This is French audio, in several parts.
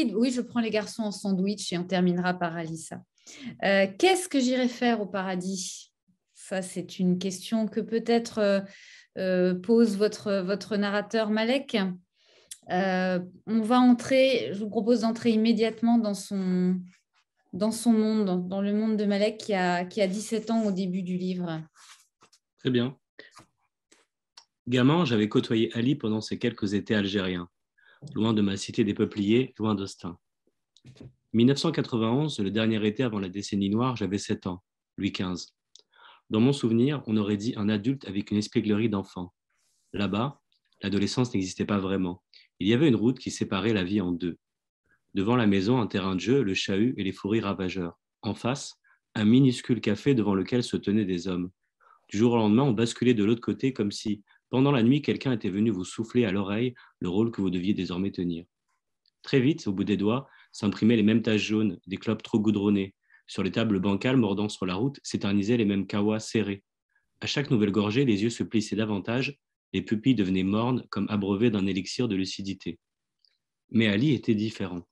Walid, oui, je prends les garçons en sandwich et on terminera par Alissa. Qu'est-ce que j'irai faire au paradis? Ça, c'est une question que peut-être pose votre narrateur Malek. On va entrer, je vous propose d'entrer immédiatement dans son monde, dans le monde de Malek qui a 17 ans au début du livre. Très bien. Gamin, j'avais côtoyé Ali pendant ces quelques étés algériens, loin de ma cité des peupliers, loin d'Austin. 1991, le dernier été avant la décennie noire, j'avais 7 ans, lui 15. Dans mon souvenir, on aurait dit un adulte avec une espièglerie d'enfant. Là-bas, l'adolescence n'existait pas vraiment. Il y avait une route qui séparait la vie en deux. Devant la maison, un terrain de jeu, le chahut et les fourris ravageurs. En face, un minuscule café devant lequel se tenaient des hommes. Du jour au lendemain, on basculait de l'autre côté comme si, pendant la nuit, quelqu'un était venu vous souffler à l'oreille le rôle que vous deviez désormais tenir. Très vite, au bout des doigts, s'imprimaient les mêmes taches jaunes, des clopes trop goudronnées. Sur les tables bancales mordant sur la route s'éternisaient les mêmes kawas serrés. À chaque nouvelle gorgée, les yeux se plissaient davantage, les pupilles devenaient mornes comme abreuvées d'un élixir de lucidité. Mais Ali était différent.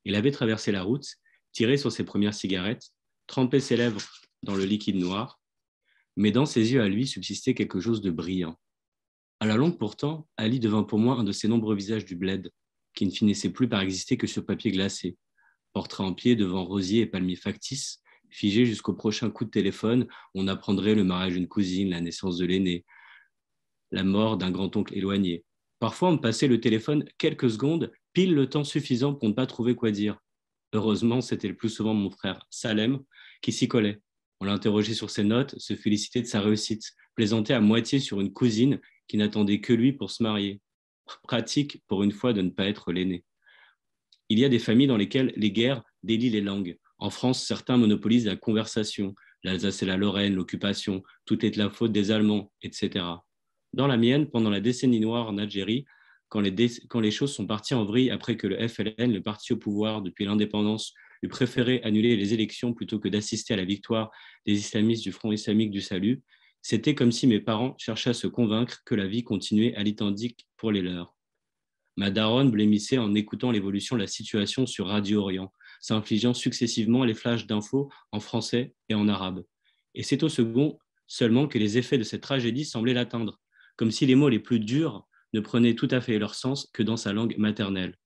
Il avait traversé la route, tiré sur ses premières cigarettes, trempé ses lèvres dans le liquide noir, mais dans ses yeux à lui subsistait quelque chose de brillant. À la longue pourtant, Ali devint pour moi un de ces nombreux visages du bled, qui ne finissaient plus par exister que sur papier glacé. Portrait en pied devant rosiers et palmiers factices, figé jusqu'au prochain coup de téléphone, on apprendrait le mariage d'une cousine, la naissance de l'aîné, la mort d'un grand-oncle éloigné. Parfois, on me passait le téléphone quelques secondes, pile le temps suffisant pour ne pas trouver quoi dire. Heureusement, c'était le plus souvent mon frère Salem qui s'y collait. On l'interrogeait sur ses notes, se félicitait de sa réussite, plaisantait à moitié sur une cousine qui n'attendait que lui pour se marier. Pratique, pour une fois, de ne pas être l'aîné. Il y a des familles dans lesquelles les guerres délient les langues. En France, certains monopolisent la conversation. L'Alsace et la Lorraine, l'occupation, tout est de la faute des Allemands, etc. Dans la mienne, pendant la décennie noire en Algérie, quand les choses sont parties en vrille après que le FLN, le parti au pouvoir depuis l'indépendance, eut préféré annuler les élections plutôt que d'assister à la victoire des islamistes du Front islamique du salut, c'était comme si mes parents cherchaient à se convaincre que la vie continuait à l'identique pour les leurs. Ma daronne blêmissait en écoutant l'évolution de la situation sur Radio Orient, s'infligeant successivement les flashs d'infos en français et en arabe. Et c'est au second seulement que les effets de cette tragédie semblaient l'atteindre, comme si les mots les plus durs ne prenaient tout à fait leur sens que dans sa langue maternelle.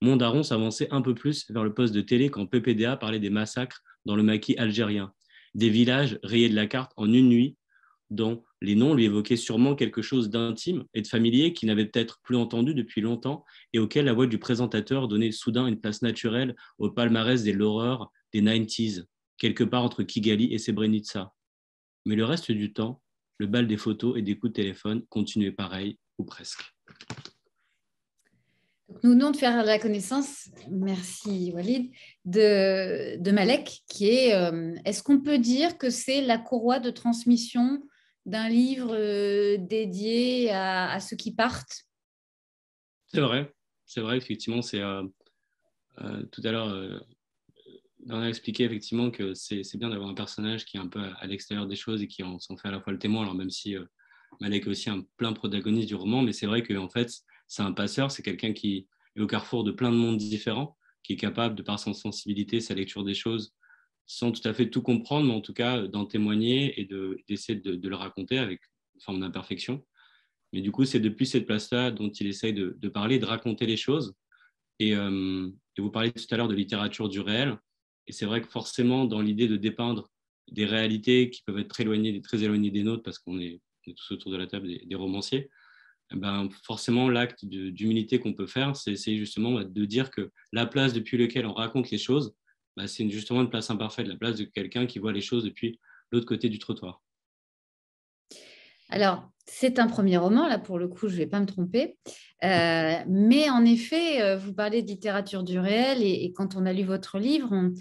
Mon daron s'avançait un peu plus vers le poste de télé quand PPDA parlait des massacres dans le maquis algérien, des villages rayés de la carte en une nuit, dont les noms lui évoquaient sûrement quelque chose d'intime et de familier qu'il n'avait peut-être plus entendu depuis longtemps et auquel la voix du présentateur donnait soudain une place naturelle au palmarès des l'horreur des 90s, quelque part entre Kigali et Srebrenica. Mais le reste du temps, le bal des photos et des coups de téléphone continuait pareil, ou presque. Nous venons de faire la connaissance, merci Walid, de Malek, qui est, est-ce qu'on peut dire que c'est la courroie de transmission d'un livre dédié à ceux qui partent? C'est vrai, effectivement, tout à l'heure, on a expliqué effectivement que c'est bien d'avoir un personnage qui est un peu à l'extérieur des choses et qui s'en fait à la fois le témoin, alors même si Malek est aussi un plein protagoniste du roman, mais c'est vrai qu'en fait, c'est un passeur, c'est quelqu'un qui est au carrefour de plein de mondes différents, qui est capable, de par sa sensibilité, sa lecture des choses, sans tout à fait tout comprendre, mais en tout cas d'en témoigner et d'essayer de le raconter avec une forme d'imperfection. Mais du coup, c'est depuis cette place-là dont il essaye de parler, de raconter les choses. Et vous parliez tout à l'heure de littérature du réel. Et c'est vrai que forcément, dans l'idée de dépeindre des réalités qui peuvent être très éloignées des nôtres, parce qu'on est tous autour de la table des romanciers, eh ben, forcément, l'acte d'humilité qu'on peut faire, c'est essayer justement de dire que la place depuis laquelle on raconte les choses, c'est justement une place imparfaite, la place de quelqu'un qui voit les choses depuis l'autre côté du trottoir. Alors, c'est un premier roman, là pour le coup, je ne vais pas me tromper. Mais en effet, vous parlez de littérature du réel et quand on a lu votre livre,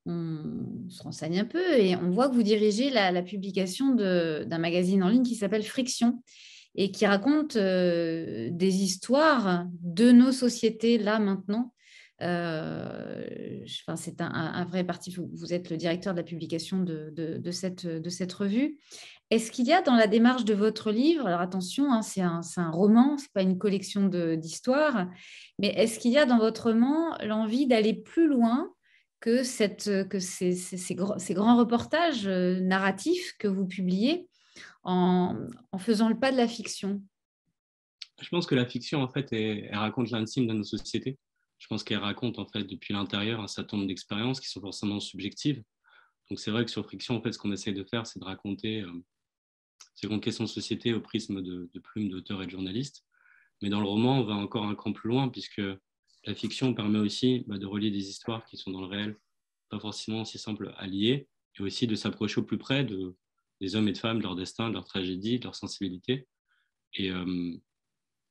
on se renseigne un peu et on voit que vous dirigez la publication d'un magazine en ligne qui s'appelle Friction et qui raconte des histoires de nos sociétés là maintenant. enfin, c'est un vrai parti. Vous êtes le directeur de la publication de cette revue. Est-ce qu'il y a dans la démarche de votre livre, alors attention, hein, c'est un roman, ce n'est pas une collection d'histoires, mais est-ce qu'il y a dans votre roman l'envie d'aller plus loin que ces grands reportages narratifs que vous publiez en faisant le pas de la fiction? Je pense que la fiction, en fait, elle raconte l'intime de nos sociétés. Je pense qu'elle raconte, en fait, depuis l'intérieur, un certain nombre d'expériences qui sont forcément subjectives. Donc, c'est vrai que sur Friction, en fait, ce qu'on essaye de faire, c'est de raconter ces grandes questions de société au prisme de plumes d'auteurs et de journalistes. Mais dans le roman, on va encore un cran plus loin, puisque la fiction permet aussi de relier des histoires qui sont dans le réel, pas forcément aussi simples à lier, et aussi de s'approcher au plus près des hommes et de femmes, de leur destin, de leur tragédie, de leur sensibilité. Et,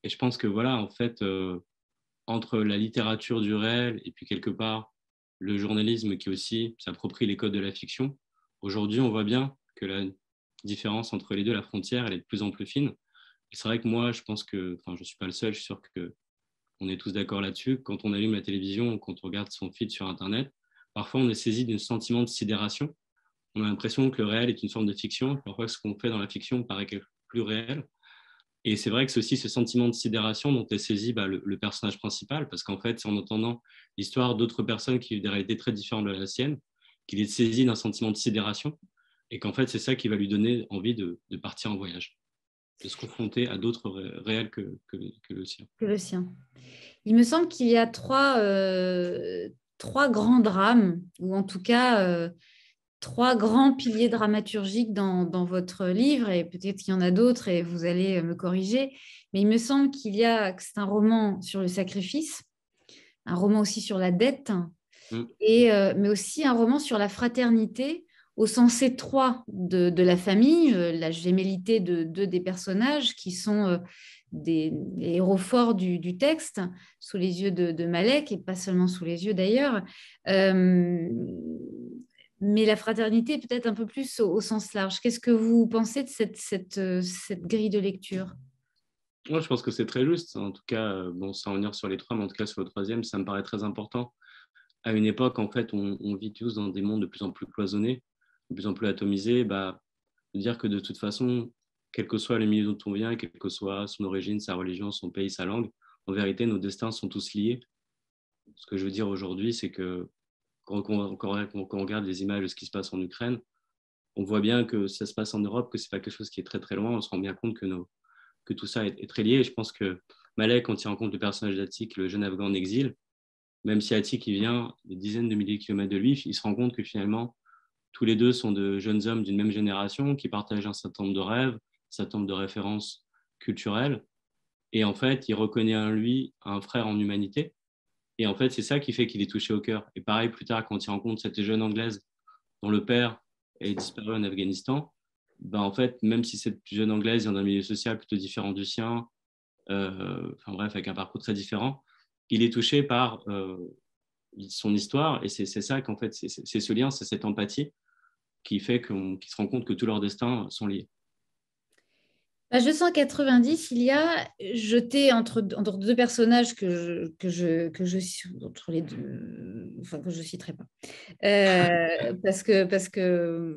et je pense que voilà, en fait, entre la littérature du réel et puis quelque part le journalisme qui aussi s'approprie les codes de la fiction, aujourd'hui, on voit bien que la différence entre les deux, la frontière, elle est de plus en plus fine. Et c'est vrai que moi, je pense que, enfin, je ne suis pas le seul, je suis sûr qu'on est tous d'accord là-dessus. Quand on allume la télévision, quand on regarde son feed sur Internet, parfois on est saisi d'un sentiment de sidération. On a l'impression que le réel est une forme de fiction. Parfois, ce qu'on fait dans la fiction paraît plus réel. Et c'est vrai que c'est aussi ce sentiment de sidération dont est saisi le personnage principal, parce qu'en fait, c'est en entendant l'histoire d'autres personnes qui vivent des réalités très différentes de la sienne, qu'il est saisi d'un sentiment de sidération, et qu'en fait, c'est ça qui va lui donner envie de partir en voyage, de se confronter à d'autres réels que le sien. Que le sien. Il me semble qu'il y a trois grands drames, ou en tout cas trois grands piliers dramaturgiques dans votre livre, et peut-être qu'il y en a d'autres et vous allez me corriger, mais il me semble que c'est un roman sur le sacrifice, un roman aussi sur la dette, Mm. mais aussi un roman sur la fraternité au sens étroit de la famille, la gémellité de deux des personnages qui sont des héros forts du texte, sous les yeux de Malek, et pas seulement sous les yeux d'ailleurs. Euh, mais la fraternité peut-être un peu plus au sens large. Qu'est-ce que vous pensez de cette grille de lecture? Moi, je pense que c'est très juste. En tout cas, bon, sans revenir sur les trois, mais en tout cas sur le troisième, ça me paraît très important. À une époque, en fait, on vit tous dans des mondes de plus en plus cloisonnés, de plus en plus atomisés, de dire que de toute façon, quel que soit le milieu dont on vient, quelle que soit son origine, sa religion, son pays, sa langue, en vérité, nos destins sont tous liés. Ce que je veux dire aujourd'hui, c'est que quand on regarde les images de ce qui se passe en Ukraine, on voit bien que ça se passe en Europe, que ce n'est pas quelque chose qui est très très loin. On se rend bien compte que tout ça est très lié. Et je pense que Malek, quand il rencontre le personnage d'Atik, le jeune Afghan en exil, même si Atik il vient des dizaines de milliers de kilomètres de lui, il se rend compte que finalement, tous les deux sont de jeunes hommes d'une même génération qui partagent un certain nombre de rêves, un certain nombre de références culturelles. Et en fait, il reconnaît en lui un frère en humanité. Et en fait, c'est ça qui fait qu'il est touché au cœur. Et pareil, plus tard, quand il rencontre cette jeune Anglaise dont le père est disparu en Afghanistan, en fait, même si cette jeune Anglaise vient d'un milieu social plutôt différent du sien, enfin bref, avec un parcours très différent, il est touché par son histoire. Et c'est ça qu'en fait, c'est ce lien, c'est cette empathie qui fait qu'il se rend compte que tous leurs destins sont liés. Page 290, il y a jeté entre deux personnages entre les deux, enfin que je citerai pas, parce que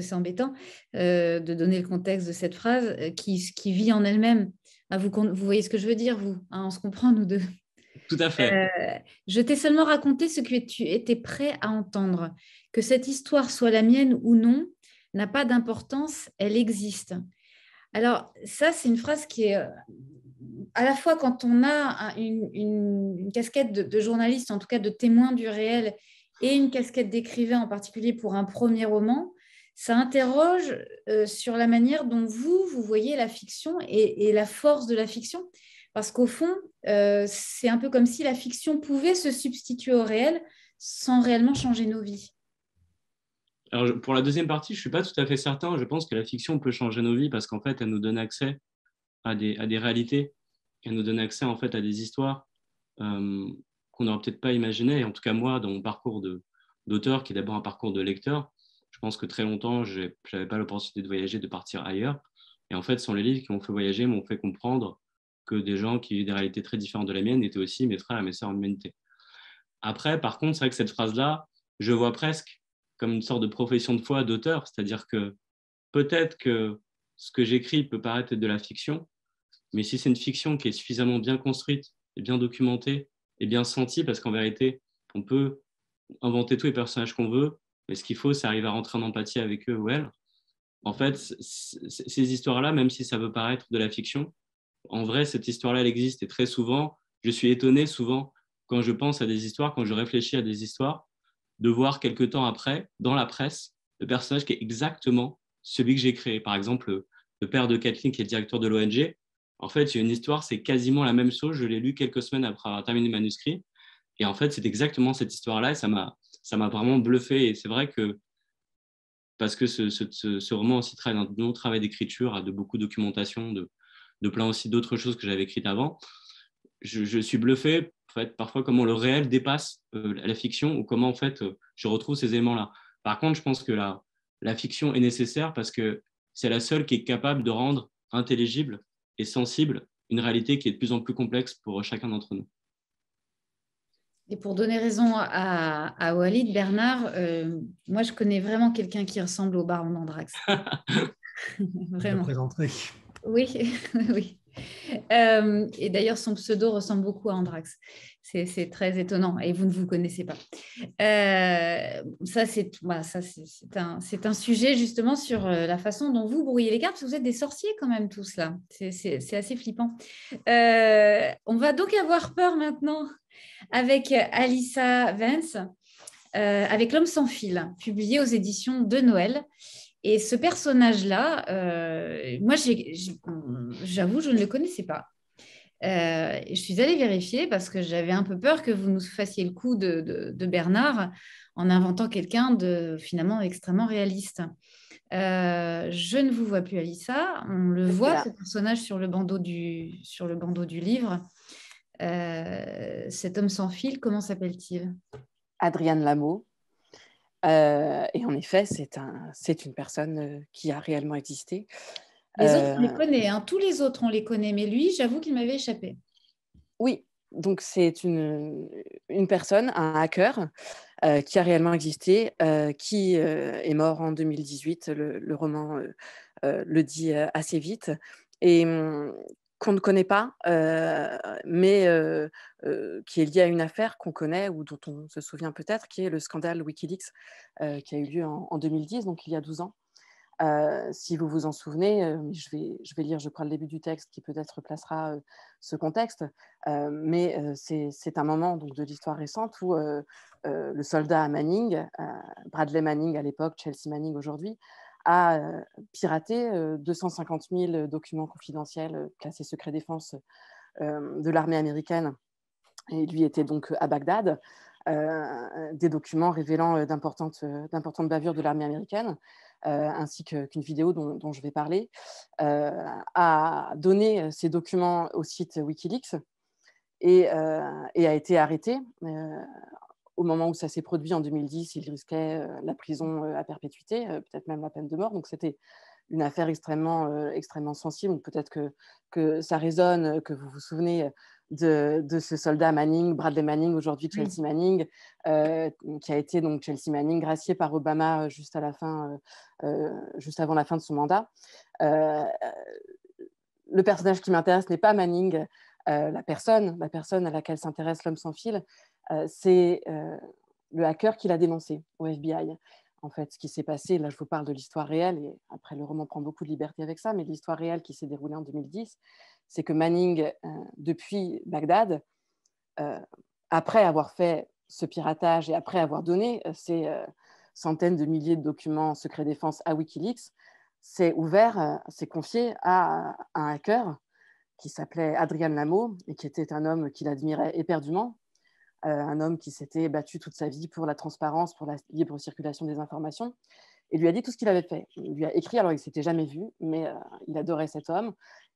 c'est embêtant de donner le contexte de cette phrase qui vit en elle-même. Ah, vous voyez ce que je veux dire, vous, hein, on se comprend, nous deux. Tout à fait. Je t'ai seulement raconté ce que tu étais prêt à entendre. Que cette histoire soit la mienne ou non n'a pas d'importance, elle existe. Alors, ça, c'est une phrase qui est à la fois quand on a une casquette de journaliste, en tout cas de témoin du réel, et une casquette d'écrivain, en particulier pour un premier roman, ça interroge sur la manière dont vous voyez la fiction et la force de la fiction. Parce qu'au fond, c'est un peu comme si la fiction pouvait se substituer au réel sans réellement changer nos vies. Alors, pour la deuxième partie, je ne suis pas tout à fait certain. Je pense que la fiction peut changer nos vies parce qu'en fait, elle nous donne accès à des réalités. Elle nous donne accès en fait à des histoires qu'on n'aurait peut-être pas imaginées. Et en tout cas, moi, dans mon parcours d'auteur, qui est d'abord un parcours de lecteur, je pense que très longtemps, je n'avais pas l'opportunité de voyager, de partir ailleurs. Et en fait, ce sont les livres qui m'ont fait voyager, m'ont fait comprendre que des gens qui vivent des réalités très différentes de la mienne étaient aussi mes frères et mes sœurs en humanité. Après, par contre, c'est vrai que cette phrase-là, je vois presque comme une sorte de profession de foi d'auteur, c'est-à-dire que peut-être que ce que j'écris peut paraître être de la fiction, mais si c'est une fiction qui est suffisamment bien construite et bien documentée et bien sentie, parce qu'en vérité, on peut inventer tous les personnages qu'on veut, mais ce qu'il faut, c'est arriver à rentrer en empathie avec eux ou elles. En fait, ces histoires-là, même si ça peut paraître de la fiction, en vrai, cette histoire-là, elle existe. Et très souvent, je suis étonné souvent quand je pense à des histoires, quand je réfléchis à des histoires, de voir quelques temps après, dans la presse, le personnage qui est exactement celui que j'ai créé. Par exemple, le père de Kathleen, qui est directeur de l'ONG. En fait, il y a une histoire, c'est quasiment la même chose. Je l'ai lu quelques semaines après avoir terminé le manuscrit. Et en fait, c'est exactement cette histoire-là et ça m'a vraiment bluffé. Et c'est vrai que parce que ce roman aussi travaille d'un long travail d'écriture, de beaucoup de documentation, de plein aussi d'autres choses que j'avais écrites avant. Je suis bluffé, en fait, parfois comment le réel dépasse la fiction ou comment en fait je retrouve ces éléments-là. Par contre, je pense que la fiction est nécessaire parce que c'est la seule qui est capable de rendre intelligible et sensible une réalité qui est de plus en plus complexe pour chacun d'entre nous. Et pour donner raison à Walid, Bernard, moi, je connais vraiment quelqu'un qui ressemble au baron d'Andrax. Je le Vraiment. présenterai. Oui, oui. Et d'ailleurs, son pseudo ressemble beaucoup à Andrax. C'est très étonnant et vous ne vous connaissez pas. Ça, c'est un sujet justement sur la façon dont vous brouillez les cartes, parce que vous êtes des sorciers quand même tous là. C'est assez flippant. On va donc avoir peur maintenant avec Alyssa Vance, avec L'Homme sans fil, publié aux éditions de Noël. Et ce personnage-là, moi, j'avoue, je ne le connaissais pas. Je suis allée vérifier parce que j'avais un peu peur que vous nous fassiez le coup de Bernard en inventant quelqu'un de finalement extrêmement réaliste. Je ne vous vois plus, Alissa. On le voit, ce personnage, sur le bandeau du livre. Cet homme sans fil, comment s'appelle-t-il? Adrian Lameau. Et en effet, c'est une personne qui a réellement existé. Les autres, on les connaît, hein. Tous les autres, on les connaît, mais lui, j'avoue qu'il m'avait échappé. Oui, donc c'est une personne, un hacker, qui a réellement existé, qui est mort en 2018. Le roman le dit assez vite. Et qu'on ne connaît pas, mais qui est lié à une affaire qu'on connaît ou dont on se souvient peut-être, qui est le scandale Wikileaks, qui a eu lieu en 2010, donc il y a 12 ans. Si vous vous en souvenez, je vais lire, je crois, le début du texte qui peut-être placera ce contexte, mais c'est un moment donc, de l'histoire récente où le soldat Manning, Bradley Manning à l'époque, Chelsea Manning aujourd'hui, a piraté 250 000 documents confidentiels classés secret défense de l'armée américaine, et lui était donc à Bagdad, des documents révélant d'importantes bavures de l'armée américaine, ainsi qu'une vidéo dont je vais parler, a donné ces documents au site Wikileaks et a été arrêté. Au moment où ça s'est produit en 2010, il risquait la prison à perpétuité, peut-être même la peine de mort. Donc c'était une affaire extrêmement sensible. Peut-être que ça résonne, que vous vous souvenez de ce soldat Manning, Bradley Manning, aujourd'hui Chelsea Manning, qui a été donc Chelsea Manning gracié par Obama juste avant la fin de son mandat. Le personnage qui m'intéresse n'est pas Manning, la personne à laquelle s'intéresse L'Homme sans fil, c'est le hacker qui l'a dénoncé au FBI. En fait, ce qui s'est passé, là je vous parle de l'histoire réelle, et après le roman prend beaucoup de liberté avec ça, mais l'histoire réelle qui s'est déroulée en 2010, c'est que Manning, depuis Bagdad, après avoir fait ce piratage et après avoir donné ces centaines de milliers de documents secret défense à Wikileaks, s'est confié à un hacker qui s'appelait Adrian Lameau et qui était un homme qu'il admirait éperdument, un homme qui s'était battu toute sa vie pour la transparence, pour la libre circulation des informations, et lui a dit tout ce qu'il avait fait. Il lui a écrit, alors il ne s'était jamais vu, mais il adorait cet homme,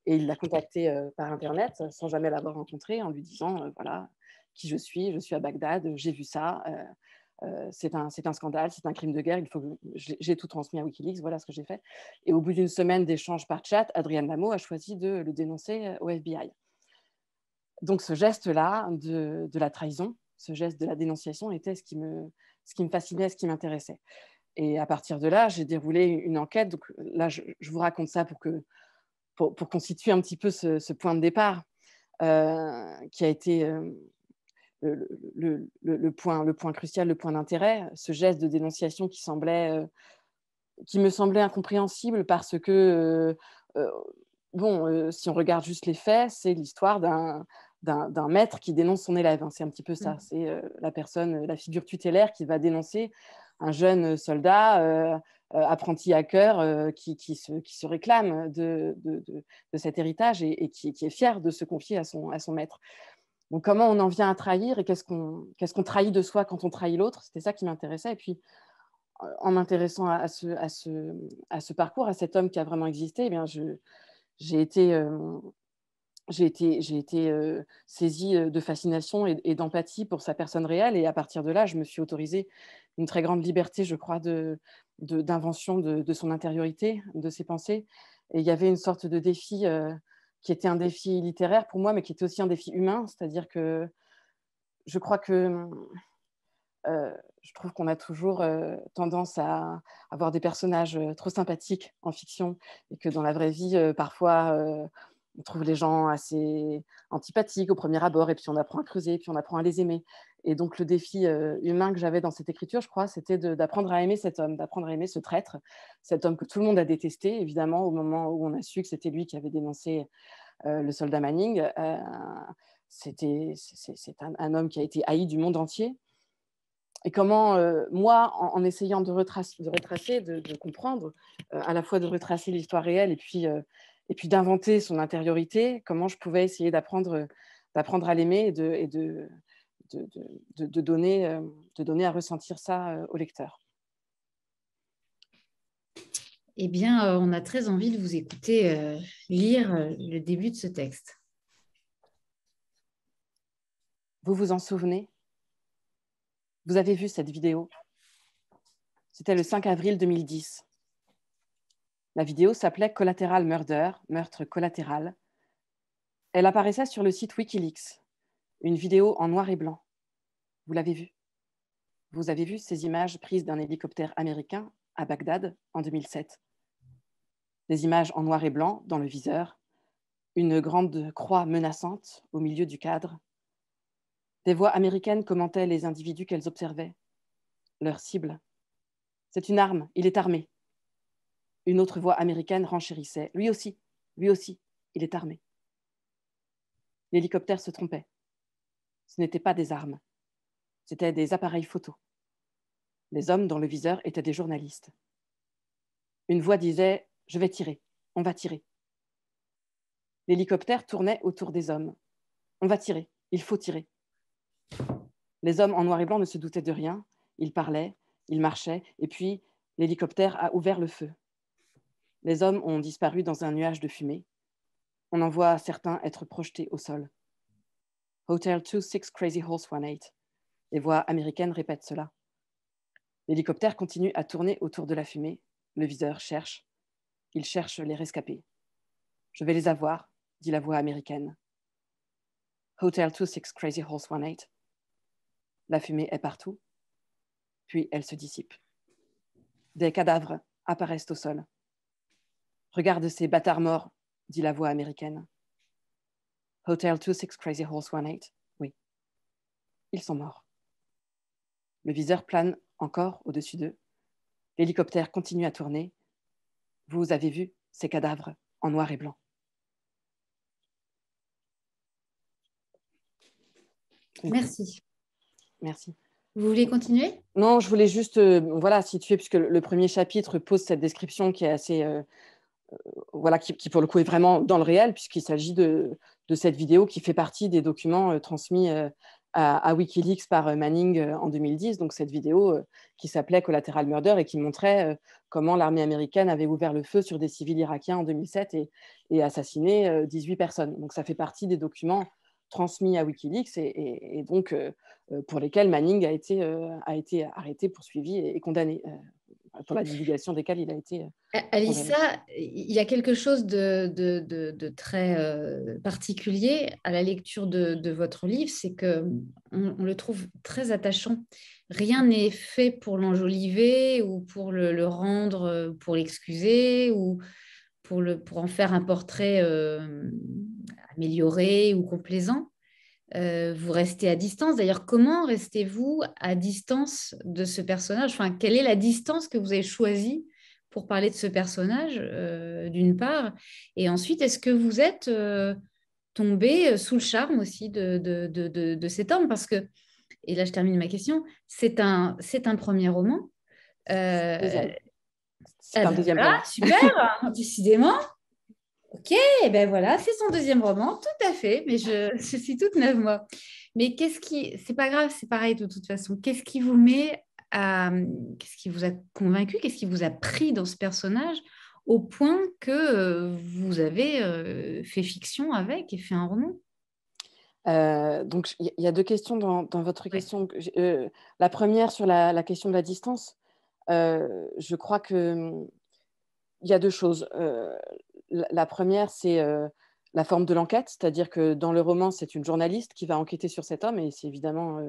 et il l'a contacté par Internet, sans jamais l'avoir rencontré, en lui disant, voilà, qui je suis à Bagdad, j'ai vu ça, c'est un scandale, c'est un crime de guerre, j'ai tout transmis à Wikileaks, voilà ce que j'ai fait. Et au bout d'une semaine d'échanges par chat, Adrian Lameau a choisi de le dénoncer au FBI. Donc ce geste-là de la trahison, ce geste de la dénonciation était ce qui me fascinait, ce qui m'intéressait. Et à partir de là, j'ai déroulé une enquête. Donc là, je vous raconte ça pour constituer un petit peu ce point de départ qui a été le point crucial, le point d'intérêt, ce geste de dénonciation qui me semblait incompréhensible parce que, si on regarde juste les faits, c'est l'histoire d'un maître qui dénonce son élève. Hein. C'est un petit peu ça. C'est la figure tutélaire qui va dénoncer un jeune soldat, apprenti hacker, qui se réclame de cet héritage et qui est fier de se confier à son maître. Donc, comment on en vient à trahir et qu'est-ce qu'on trahit de soi quand on trahit l'autre? C'était ça qui m'intéressait. Et puis, en m'intéressant à ce parcours, à cet homme qui a vraiment existé, eh bien, j'ai été saisie de fascination et d'empathie pour sa personne réelle. Et à partir de là, je me suis autorisée une très grande liberté, je crois, d'invention de son intériorité, de ses pensées. Et il y avait une sorte de défi qui était un défi littéraire pour moi, mais qui était aussi un défi humain. C'est-à-dire que je crois que je trouve qu'on a toujours tendance à avoir des personnages trop sympathiques en fiction et que dans la vraie vie, parfois, on trouve les gens assez antipathiques au premier abord et puis on apprend à creuser, puis on apprend à les aimer. Et donc, le défi humain que j'avais dans cette écriture, je crois, c'était d'apprendre à aimer cet homme, d'apprendre à aimer ce traître, cet homme que tout le monde a détesté, évidemment, au moment où on a su que c'était lui qui avait dénoncé le soldat Manning. C'est un homme qui a été haï du monde entier. Et comment, moi, en essayant de retracer, de comprendre, à la fois de retracer l'histoire réelle et puis d'inventer son intériorité, comment je pouvais essayer d'apprendre à l'aimer et de donner à ressentir ça au lecteur. Eh bien, on a très envie de vous écouter lire le début de ce texte. Vous vous en souvenez ? Vous avez vu cette vidéo ? C'était le 5 avril 2010. La vidéo s'appelait Collateral Murder, meurtre collatéral. Elle apparaissait sur le site Wikileaks, une vidéo en noir et blanc. Vous l'avez vue ? Vous avez vu ces images prises d'un hélicoptère américain à Bagdad en 2007. Des images en noir et blanc dans le viseur, une grande croix menaçante au milieu du cadre. Des voix américaines commentaient les individus qu'elles observaient. Leur cible. C'est une arme, il est armé. Une autre voix américaine renchérissait. Lui aussi, il est armé. L'hélicoptère se trompait. Ce n'étaient pas des armes, c'étaient des appareils photo. Les hommes dans le viseur étaient des journalistes. Une voix disait « Je vais tirer, on va tirer ». L'hélicoptère tournait autour des hommes. « On va tirer, il faut tirer ». Les hommes en noir et blanc ne se doutaient de rien. Ils parlaient, ils marchaient, et puis l'hélicoptère a ouvert le feu. Les hommes ont disparu dans un nuage de fumée. On en voit certains être projetés au sol. Hotel 26 Crazy Horse 18. Les voix américaines répètent cela. L'hélicoptère continue à tourner autour de la fumée. Le viseur cherche. Il cherche les rescapés. Je vais les avoir, dit la voix américaine. Hotel 26 Crazy Horse 18. La fumée est partout, puis elle se dissipe. Des cadavres apparaissent au sol. Regarde ces bâtards morts, dit la voix américaine. Hotel 26 Crazy Horse 18. Oui, ils sont morts. Le viseur plane encore au-dessus d'eux. L'hélicoptère continue à tourner. Vous avez vu ces cadavres en noir et blanc. Merci. Merci. Vous voulez continuer ? Non, je voulais juste situer, puisque le premier chapitre pose cette description qui est assez... qui pour le coup est vraiment dans le réel, puisqu'il s'agit de cette vidéo qui fait partie des documents transmis à Wikileaks par Manning en 2010. Donc cette vidéo qui s'appelait Collateral Murder et qui montrait comment l'armée américaine avait ouvert le feu sur des civils irakiens en 2007 et assassiné 18 personnes. Donc ça fait partie des documents transmis à Wikileaks et donc pour lesquels Manning a été arrêté, poursuivi et condamné. pour la divulgation desquels il a été condamné. Alissa, il y a quelque chose de très particulier à la lecture de votre livre, c'est que on le trouve très attachant. Rien n'est fait pour l'enjoliver ou pour le rendre, pour l'excuser ou pour en faire un portrait amélioré ou complaisant. Vous restez à distance. D'ailleurs, comment restez-vous à distance de ce personnage? Enfin, quelle est la distance que vous avez choisie pour parler de ce personnage, d'une part? Et ensuite, est-ce que vous êtes tombé sous le charme aussi de cet homme? Parce que, et là je termine ma question, c'est un premier roman. Deuxième. C'est un deuxième Voilà, roman. super, décidément. Ok, ben voilà, c'est son deuxième roman, tout à fait, mais je suis toute neuve, moi. Mais c'est pas grave, c'est pareil de toute façon. Qu'est-ce qui vous a convaincu, qu'est-ce qui vous a pris dans ce personnage au point que vous avez fait fiction avec et fait un roman? Donc, il y a deux questions dans votre Ouais. question. La première sur la question de la distance. Je crois qu'il y a deux choses. La première, c'est la forme de l'enquête, c'est-à-dire que dans le roman, c'est une journaliste qui va enquêter sur cet homme, et c'est évidemment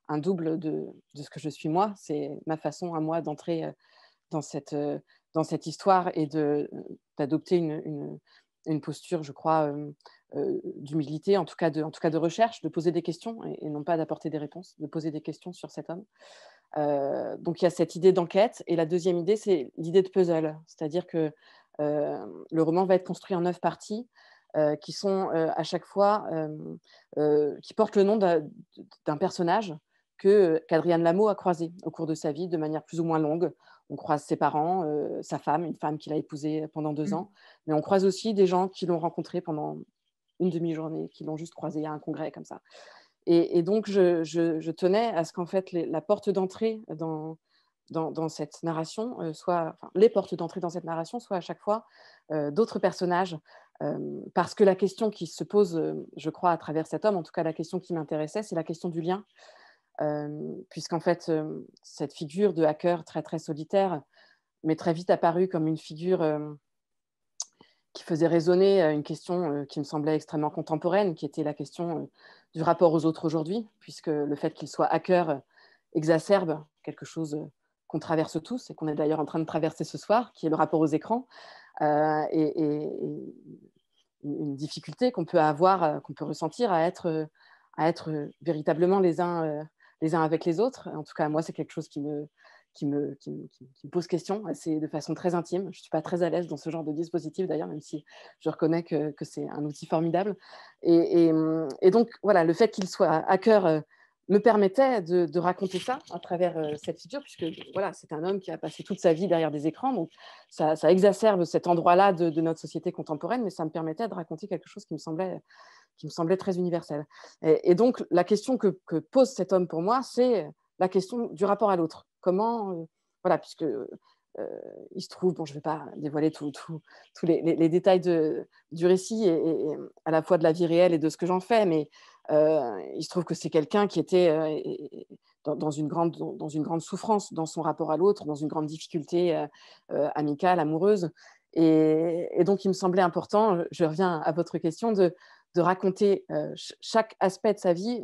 un double de ce que je suis moi. C'est ma façon à moi d'entrer dans cette histoire et d'adopter une posture, je crois, d'humilité, en tout cas de recherche, de poser des questions et non pas d'apporter des réponses, de poser des questions sur cet homme. Donc il y a cette idée d'enquête. Et la deuxième idée, c'est l'idée de puzzle. C'est-à-dire que le roman va être construit en 9 parties qui sont à chaque fois, qui portent le nom d'un personnage qu'Adrienne Lameau a croisé au cours de sa vie de manière plus ou moins longue. On croise ses parents, sa femme, une femme qu'il a épousée pendant 2 ans, mais on croise aussi des gens qui l'ont rencontré pendant une demi-journée, qui l'ont juste croisé à un congrès comme ça. Et donc, je tenais à ce qu'en fait, la porte d'entrée dans cette narration, les portes d'entrée dans cette narration soient à chaque fois d'autres personnages, parce que la question qui se pose, je crois, à travers cet homme, en tout cas la question qui m'intéressait, c'est la question du lien, puisqu'en fait, cette figure de hacker très, très solitaire m'est très vite apparue comme une figure qui faisait résonner une question qui me semblait extrêmement contemporaine, qui était la question du rapport aux autres aujourd'hui, puisque le fait qu'il soit hacker exacerbe quelque chose qu'on traverse tous et qu'on est d'ailleurs en train de traverser ce soir, qui est le rapport aux écrans, et une difficulté qu'on peut avoir, qu'on peut ressentir à être véritablement les uns avec les autres. En tout cas, moi, c'est quelque chose qui me pose question de façon très intime. Je ne suis pas très à l'aise dans ce genre de dispositif d'ailleurs, même si je reconnais que c'est un outil formidable. Et donc, voilà, le fait qu'il soit hacker me permettait de raconter ça à travers cette figure, puisque voilà, c'est un homme qui a passé toute sa vie derrière des écrans, donc ça exacerbe cet endroit-là de notre société contemporaine, mais ça me permettait de raconter quelque chose qui me semblait très universel. Et donc, la question que pose cet homme pour moi, c'est la question du rapport à l'autre. Comment, voilà, puisque il se trouve, bon, je ne vais pas dévoiler tous les détails du récit, et à la fois de la vie réelle et de ce que j'en fais, mais il se trouve que c'est quelqu'un qui était dans une grande souffrance dans son rapport à l'autre, dans une grande difficulté amicale, amoureuse. Et donc, il me semblait important, je reviens à votre question, de raconter chaque aspect de sa vie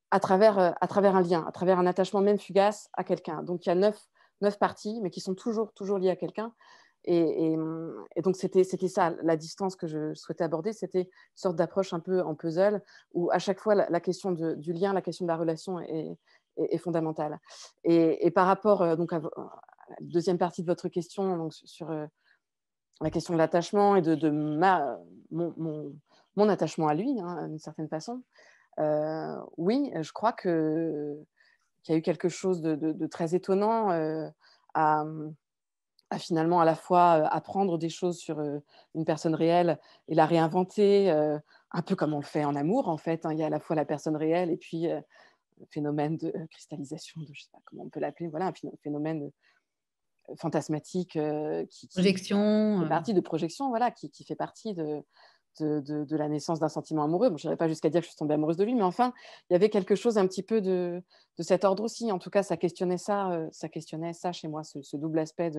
à travers un lien, à travers un attachement même fugace à quelqu'un. Donc, il y a 9 parties, mais qui sont toujours liées à quelqu'un. Et donc, c'était ça, la distance que je souhaitais aborder, c'était une sorte d'approche un peu en puzzle, où à chaque fois, la question du lien, la question de la relation est fondamentale. Et par rapport donc à la deuxième partie de votre question, donc sur la question de l'attachement et de mon attachement à lui, hein, d'une certaine façon, oui, je crois qu'il y a eu quelque chose de très étonnant à finalement à la fois apprendre des choses sur une personne réelle et la réinventer, un peu comme on le fait en amour, en fait, hein. Il y a à la fois la personne réelle et puis le phénomène de cristallisation, je ne sais pas comment on peut l'appeler, voilà, un phénomène fantasmatique qui Projection. fait partie de projection, voilà, qui fait partie de la naissance d'un sentiment amoureux. Bon, je n'irais pas jusqu'à dire que je suis tombée amoureuse de lui, mais enfin, il y avait quelque chose un petit peu de cet ordre aussi. En tout cas, ça questionnait ça chez moi, ce double aspect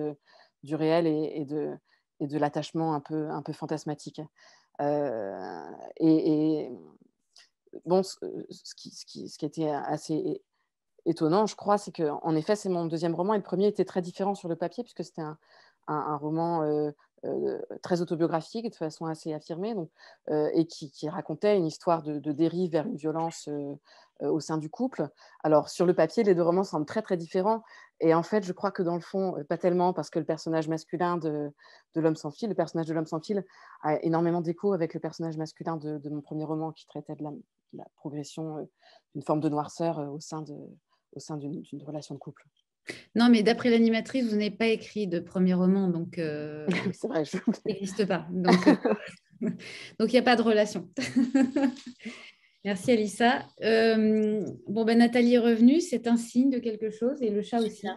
du réel et de l'attachement un peu fantasmatique. Et bon, ce qui était assez étonnant, je crois, c'est qu'en effet, c'est mon deuxième roman, et le premier était très différent sur le papier, puisque c'était un roman très autobiographique, de façon assez affirmée, donc, et qui racontait une histoire de dérive vers une violence au sein du couple. Alors, sur le papier, les deux romans semblent très, très différents, et en fait, je crois que dans le fond, pas tellement, parce que le personnage masculin de L'homme sans fil, le personnage de L'homme sans fil a énormément d'écho avec le personnage masculin de mon premier roman, qui traitait de la progression d'une forme de noirceur au sein d'une relation de couple. Non, mais d'après l'animatrice, vous n'avez pas écrit de premier roman, donc c'est vrai. ça n'existe pas. Donc, il n'y a pas de relation. Merci, Alissa. Bon, ben, Nathalie est revenue. C'est un signe de quelque chose, et le chat aussi.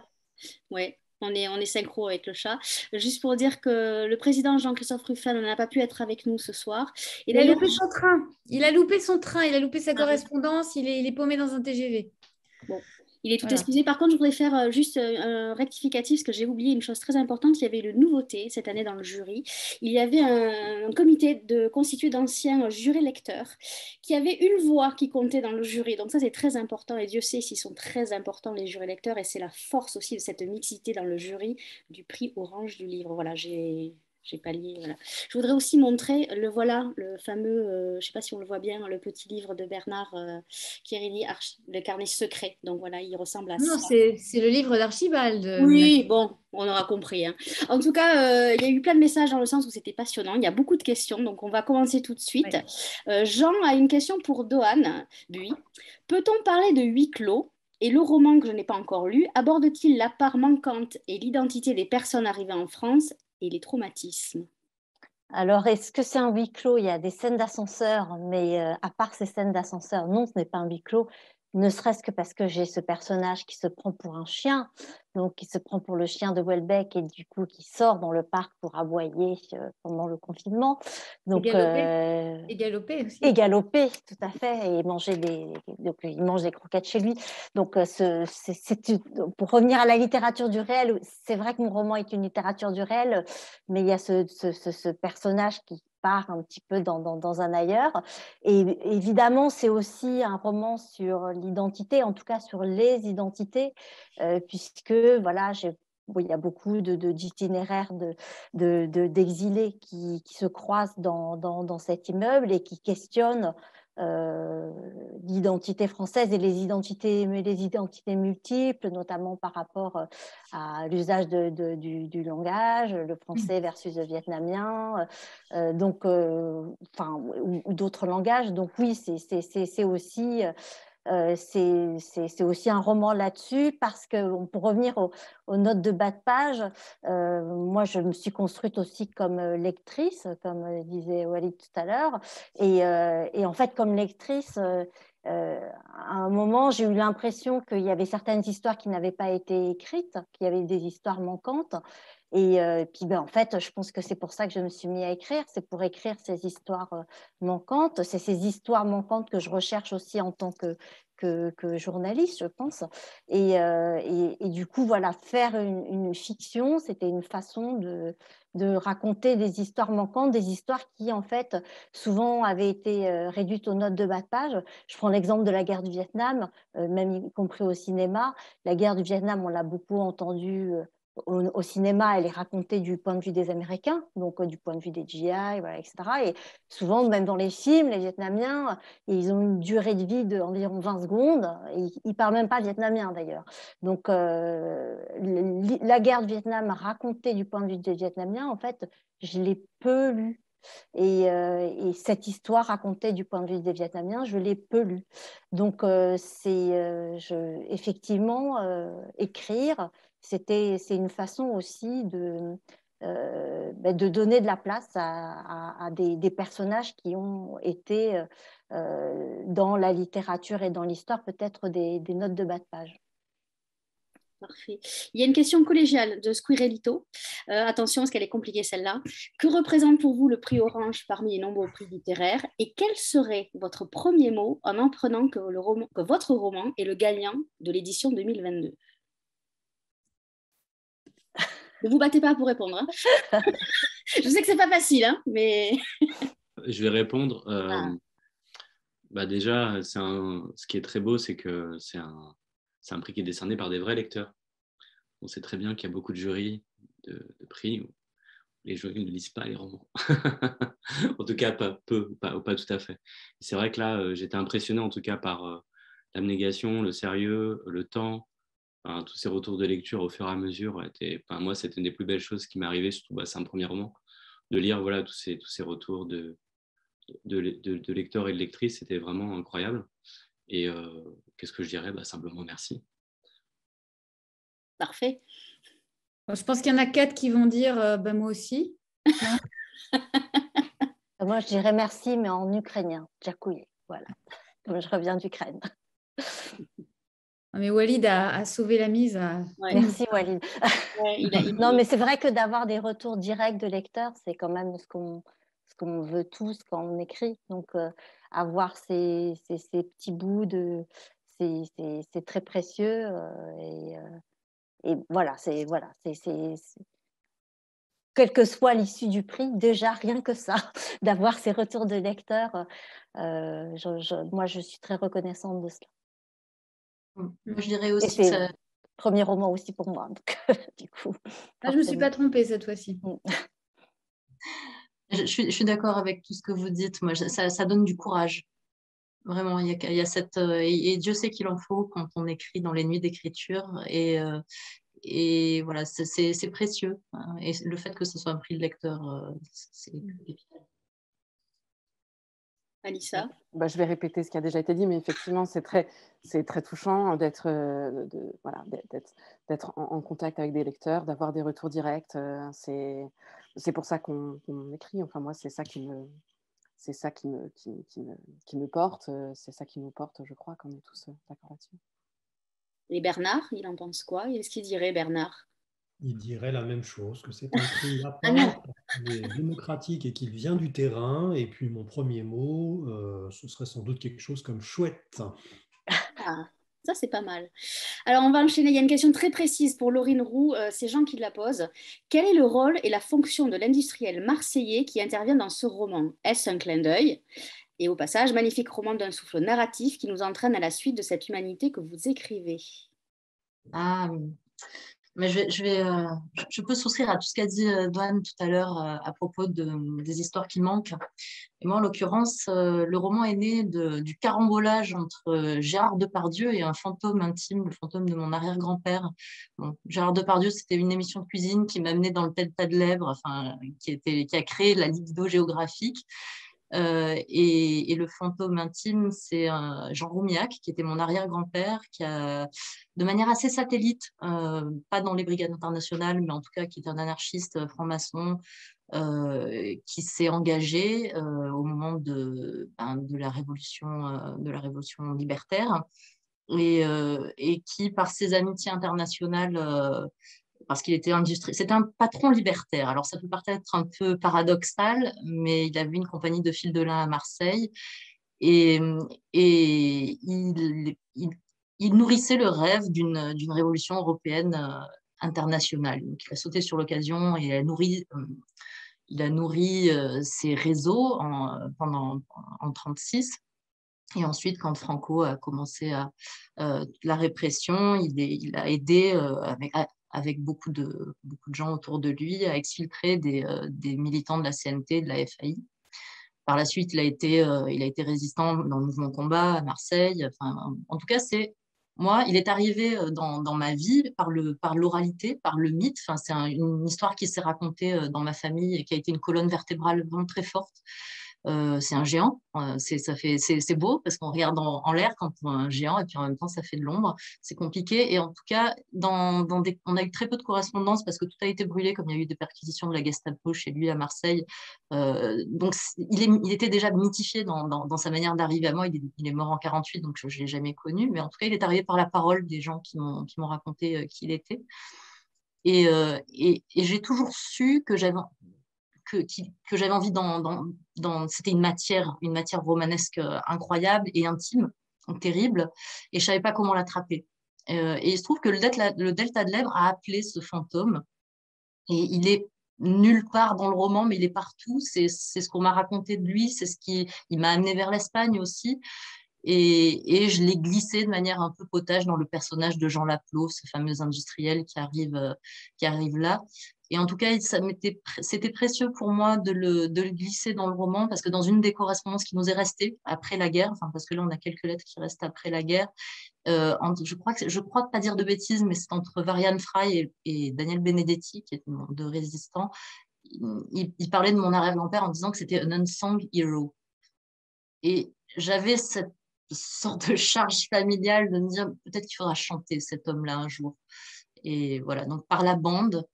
Oui, on est synchro avec le chat. Juste pour dire que le président Jean-Christophe Ruffin n'a pas pu être avec nous ce soir. Et il a loupé son train. Il a loupé son train. Il a loupé sa correspondance. Il est paumé dans un TGV. Bon. Il est tout excusé. Par contre, je voudrais faire juste un rectificatif, parce que j'ai oublié une chose très importante. Il y avait une nouveauté cette année dans le jury. Il y avait un comité constitué d'anciens jurés lecteurs qui avait une voix qui comptait dans le jury. Donc ça, c'est très important. Et Dieu sait s'ils sont très importants, les jurés lecteurs. Et c'est la force aussi de cette mixité dans le jury du prix Orange du livre. Voilà, j'ai pallié. Voilà. Je voudrais aussi montrer le fameux, je ne sais pas si on le voit bien, le petit livre de Bernard Chirini, le carnet secret. Donc voilà, il ressemble à ça. Non, c'est le livre d'Archibald. Oui, bon, on aura compris. Hein. En tout cas, il y a eu plein de messages dans le sens où c'était passionnant. Il y a beaucoup de questions, donc on va commencer tout de suite. Ouais. Jean a une question pour Dohan Buis. Peut-on parler de huis clos? Et le roman que je n'ai pas encore lu aborde-t-il la part manquante et l'identité des personnes arrivées en France et les traumatismes? Alors, est-ce que c'est un huis clos? Il y a des scènes d'ascenseur, mais à part ces scènes d'ascenseur, non, ce n'est pas un huis clos, ne serait-ce que parce que j'ai ce personnage qui se prend pour un chien, donc qui se prend pour le chien de Welbeck et du coup qui sort dans le parc pour aboyer pendant le confinement. Donc, et galoper aussi. Et galoper, tout à fait, et donc, il mange des croquettes chez lui. Donc, pour revenir à la littérature du réel, c'est vrai que mon roman est une littérature du réel, mais il y a ce personnage qui part un petit peu dans un ailleurs. Et évidemment, c'est aussi un roman sur l'identité, en tout cas sur les identités, puisque voilà, il y a beaucoup d'itinéraires d'exilés qui se croisent dans cet immeuble et qui questionnent l'identité française et les identités multiples, notamment par rapport à l'usage du langage, le français versus le vietnamien, ou d'autres langages. Donc oui, c'est aussi... c'est aussi un roman là-dessus, parce que pour revenir aux notes de bas de page, moi je me suis construite aussi comme lectrice, comme disait Walid tout à l'heure, et en fait comme lectrice, à un moment j'ai eu l'impression qu'il y avait certaines histoires qui n'avaient pas été écrites, qu'il y avait des histoires manquantes. Et puis en fait, je pense que c'est pour ça que je me suis mis à écrire, c'est pour écrire ces histoires manquantes. C'est ces histoires manquantes que je recherche aussi en tant que journaliste, je pense. Et du coup, voilà, faire une fiction, c'était une façon de raconter des histoires manquantes, des histoires qui, en fait, souvent avaient été réduites aux notes de bas de page. Je prends l'exemple de la guerre du Vietnam, même y compris au cinéma. La guerre du Vietnam, on l'a beaucoup entendue au cinéma, elle est racontée du point de vue des Américains, donc du point de vue des GI, voilà, etc. Et souvent, même dans les films, les Vietnamiens, ils ont une durée de vie d'environ 20 secondes. Et ils ne parlent même pas vietnamien, d'ailleurs. Donc, la guerre du Vietnam racontée du point de vue des Vietnamiens, en fait, je l'ai peu lue. Et cette histoire racontée du point de vue des Vietnamiens, je l'ai peu lue. Donc, effectivement, écrire, c'est une façon aussi de donner de la place à des personnages qui ont été dans la littérature et dans l'histoire peut-être des notes de bas de page. Parfait. Il y a une question collégiale de Squirrelito. Attention, parce qu'elle est compliquée celle-là. Que représente pour vous le prix Orange parmi les nombreux prix littéraires et quel serait votre premier mot en apprenant que votre roman est le gagnant de l'édition 2022? Ne vous battez pas pour répondre. Hein. Je sais que c'est pas facile, hein, mais... Je vais répondre. Déjà, ce qui est très beau, c'est que c'est un prix qui est décerné par des vrais lecteurs. On sait très bien qu'il y a beaucoup de jurys de prix où les jurys ne lisent pas les romans. En tout cas, pas tout à fait. C'est vrai que là, j'étais impressionné en tout cas par l'abnégation, le sérieux, le temps, tous ces retours de lecture au fur et à mesure. Moi, c'était une des plus belles choses qui m'est arrivée, surtout c'est un premier roman, de lire voilà, tous ces retours de lecteurs et de lectrices. C'était vraiment incroyable. Et qu'est-ce que je dirais? Simplement merci. Parfait. Je pense qu'il y en a 4 qui vont dire moi aussi. Moi, je dirais merci, mais en ukrainien. Djakouye, voilà. Comme je reviens d'Ukraine. Mais Walid a sauvé la mise. Ouais. Merci, Walid. Ouais, non, mais c'est vrai que d'avoir des retours directs de lecteurs, c'est quand même ce qu'on veut tous quand on écrit. Donc, avoir ces petits bouts c'est très précieux. Et voilà, quelle que soit l'issue du prix, déjà rien que ça, d'avoir ces retours de lecteurs, moi je suis très reconnaissante de cela. Moi je dirais aussi que c'est le premier roman aussi pour moi, donc du coup. Je ne me suis pas trompée cette fois-ci. Je suis d'accord avec tout ce que vous dites. Moi, ça donne du courage. Vraiment, il y a cette... Et Dieu sait qu'il en faut quand on écrit dans les nuits d'écriture. Et voilà, c'est précieux. Et le fait que ce soit un prix de lecteur, c'est capital. Alissa? Je vais répéter ce qui a déjà été dit, mais effectivement, c'est très touchant d'être en contact avec des lecteurs, d'avoir des retours directs. C'est pour ça qu'on écrit. Enfin, moi, c'est ça qui me porte. C'est ça qui nous porte, je crois, qu'on est tous d'accord là-dessus. Et Bernard, il en pense quoi? Qu'est-ce qu'il dirait, Bernard? Il dirait la même chose, que c'est un prix à part, qu'il est démocratique et qu'il vient du terrain. Et puis mon premier mot, ce serait sans doute quelque chose comme chouette. Ah, ça c'est pas mal. Alors on va enchaîner. Il y a une question très précise pour Laurine Roux, c'est Jean qui la pose. Quel est le rôle et la fonction de l'industriel marseillais qui intervient dans ce roman? Est-ce un clin d'œil? Et au passage, magnifique roman d'un souffle narratif qui nous entraîne à la suite de cette humanité que vous écrivez. Ah, mais je peux souscrire à tout ce qu'a dit Douane tout à l'heure à propos des histoires qui manquent. Et moi, en l'occurrence, le roman est né du carambolage entre Gérard Depardieu et un fantôme intime, le fantôme de mon arrière-grand-père. Bon, Gérard Depardieu, c'était une émission de cuisine qui m'a amené dans le Delta de l'Èbre, qui a créé la libido géographique. Et le fantôme intime, c'est Jean Roumiac, qui était mon arrière-grand-père, qui a, de manière assez satellite, pas dans les brigades internationales, mais en tout cas qui était un anarchiste franc-maçon, qui s'est engagé au moment de la révolution libertaire, et qui, par ses amitiés internationales, parce qu'il était c'était un patron libertaire. Alors, ça peut paraître un peu paradoxal, mais il avait une compagnie de fil de lin à Marseille et il nourrissait le rêve d'une révolution européenne internationale. Donc, il a sauté sur l'occasion et il a nourri ses réseaux en 1936. Et ensuite, quand Franco a commencé la répression, il a aidé avec beaucoup de gens autour de lui à exfiltrer des militants de la CNT, de la FAI. Par la suite, il a été résistant dans le mouvement combat à Marseille. Enfin, en tout cas, il est arrivé dans ma vie par l'oralité, par le mythe. Enfin, c'est une histoire qui s'est racontée dans ma famille et qui a été une colonne vertébrale vraiment très forte c'est un géant. C'est beau parce qu'on regarde en l'air quand on voit un géant et puis en même temps, ça fait de l'ombre. C'est compliqué. Et en tout cas, on a eu très peu de correspondance parce que tout a été brûlé, comme il y a eu des perquisitions de la Gestapo chez lui à Marseille. Donc, il était déjà mythifié dans sa manière d'arriver à moi. Il est mort en 48, donc je ne l'ai jamais connu. Mais en tout cas, il est arrivé par la parole des gens qui m'ont raconté qui il était. Et j'ai toujours su que j'avais envie c'était une matière romanesque incroyable et intime, terrible, et je savais pas comment l'attraper. Et il se trouve que le delta de l'Èbre a appelé ce fantôme, et il est nulle part dans le roman, mais il est partout. C'est ce qu'on m'a raconté de lui, c'est ce qui il m'a amené vers l'Espagne aussi. Et je l'ai glissé de manière un peu potage dans le personnage de Jean Laplot, ce fameux industriel qui arrive là. Et en tout cas, c'était précieux pour moi de le glisser dans le roman, parce que dans une des correspondances qui nous est restée après la guerre, parce que là, on a quelques lettres qui restent après la guerre, je crois ne pas dire de bêtises, mais c'est entre Varian Fry et Daniel Benedetti, qui est deux résistants. Il parlait de mon arrière-grand-père en disant que c'était un unsung hero. Et j'avais cette sorte de charge familiale de me dire peut-être qu'il faudra chanter cet homme-là un jour. Et voilà, donc par la bande,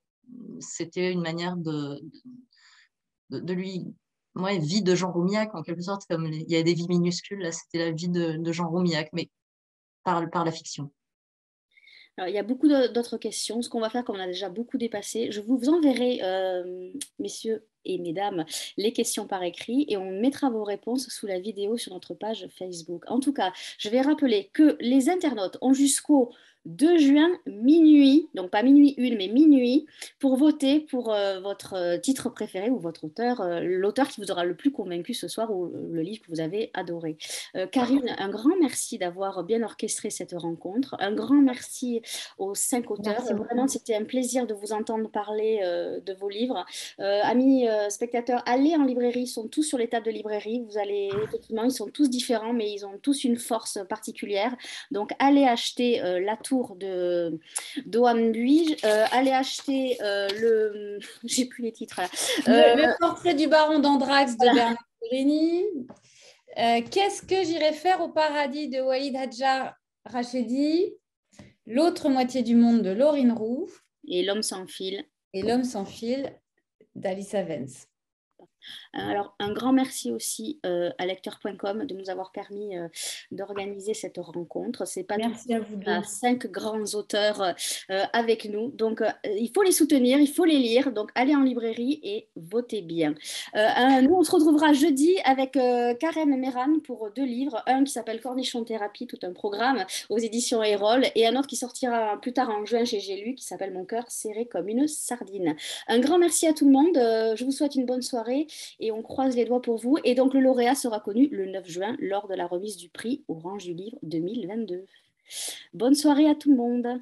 c'était une manière de lui... Moi, vie de Jean Roumiac, en quelque sorte, comme il y a des vies minuscules, là, c'était la vie de Jean Roumiac, mais par la fiction. Alors, il y a beaucoup d'autres questions. Ce qu'on va faire, comme on a déjà beaucoup dépassé, je vous enverrai, messieurs et mesdames, les questions par écrit et on mettra vos réponses sous la vidéo sur notre page Facebook. En tout cas, je vais rappeler que les internautes ont jusqu'au 2 juin minuit, donc pas minuit 1, mais minuit, pour voter pour votre titre préféré ou votre auteur, l'auteur qui vous aura le plus convaincu ce soir ou le livre que vous avez adoré. Karine, un grand merci d'avoir bien orchestré cette rencontre. Un grand merci aux 5 auteurs. Vraiment, c'était un plaisir de vous entendre parler de vos livres. Amis spectateurs, allez en librairie, ils sont tous sur les tables de librairie. Vous allez, effectivement, ils sont tous différents, mais ils ont tous une force particulière. Donc, allez acheter La Tour de Doan Buij, allez acheter j'ai plus les titres. Le portrait du baron d'Andrax de Bernard Guérini. Qu'est-ce que j'irai faire au paradis de Walid Hadjar Rachedi, L'autre moitié du monde de Laurine Roux et L'homme sans fil. Et L'homme sans fil d'Alissa Vence. Alors, un grand merci aussi à lecteur.com de nous avoir permis d'organiser cette rencontre. C'est pas merci à vous deux. 5 grands auteurs avec nous. Donc, il faut les soutenir, il faut les lire. Donc, allez en librairie et votez bien. Nous, on se retrouvera jeudi avec Karen Meran pour 2 livres. Un qui s'appelle Cornichon Thérapie, tout un programme aux éditions Erol, et un autre qui sortira plus tard en juin chez J'ai lu, qui s'appelle Mon cœur serré comme une sardine. Un grand merci à tout le monde. Je vous souhaite une bonne soirée. Et on croise les doigts pour vous. Et donc, le lauréat sera connu le 9 juin lors de la remise du prix Orange du Livre 2022. Bonne soirée à tout le monde.